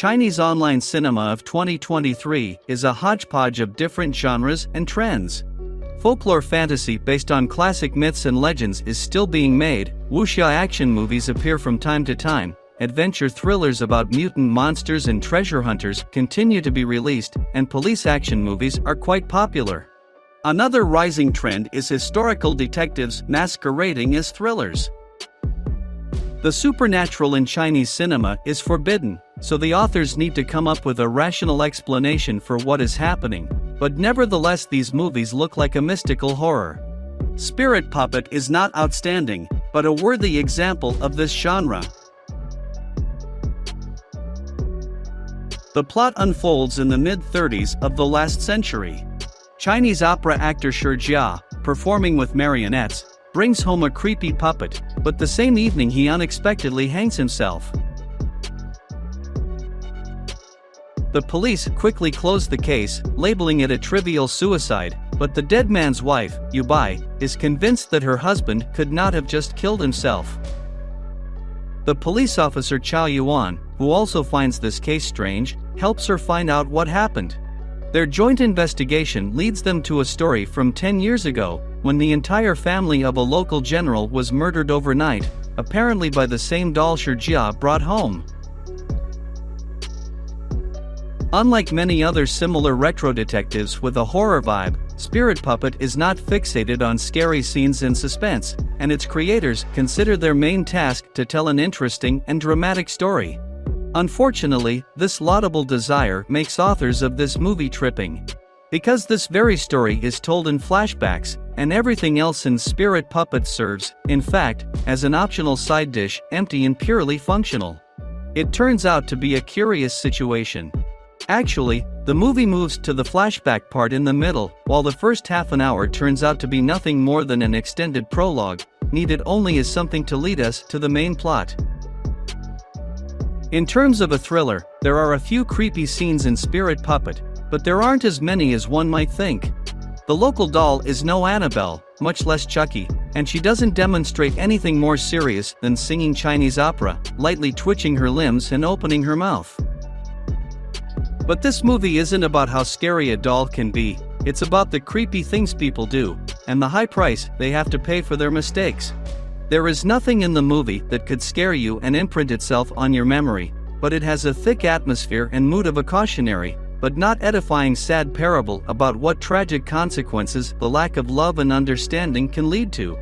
Chinese online cinema of 2023 is a hodgepodge of different genres and trends. Folklore fantasy based on classic myths and legends is still being made, wuxia action movies appear from time to time, adventure thrillers about mutant monsters and treasure hunters continue to be released, and police action movies are quite popular. Another rising trend is historical detectives masquerading as thrillers. The supernatural in Chinese cinema is forbidden, so the authors need to come up with a rational explanation for what is happening, but nevertheless these movies look like a mystical horror. Spirit Puppet is not outstanding, but a worthy example of this genre. The plot unfolds in the mid-30s of the last century. Chinese opera actor Shi Jia, performing with marionettes, brings home a creepy puppet, but the same evening he unexpectedly hangs himself. The police quickly close the case, labeling it a trivial suicide, but the dead man's wife, Yu Bai, is convinced that her husband could not have just killed himself. The police officer Chao Yuan, who also finds this case strange, helps her find out what happened. Their joint investigation leads them to a story from 10 years ago, when the entire family of a local general was murdered overnight, apparently by the same doll Shi Jia brought home. Unlike many other similar retro detectives with a horror vibe, Spirit Puppet is not fixated on scary scenes and suspense, and its creators consider their main task to tell an interesting and dramatic story. Unfortunately, this laudable desire makes authors of this movie tripping. Because this very story is told in flashbacks, and everything else in Spirit Puppet serves, in fact, as an optional side dish, empty and purely functional. It turns out to be a curious situation. Actually, the movie moves to the flashback part in the middle, while the first half an hour turns out to be nothing more than an extended prologue, needed only as something to lead us to the main plot. In terms of a thriller, there are a few creepy scenes in Spirit Puppet, but there aren't as many as one might think. The local doll is no Annabelle, much less Chucky, and she doesn't demonstrate anything more serious than singing Chinese opera, lightly twitching her limbs and opening her mouth. But this movie isn't about how scary a doll can be, it's about the creepy things people do, and the high price they have to pay for their mistakes. There is nothing in the movie that could scare you and imprint itself on your memory, but it has a thick atmosphere and mood of a cautionary, but not edifying sad parable about what tragic consequences the lack of love and understanding can lead to.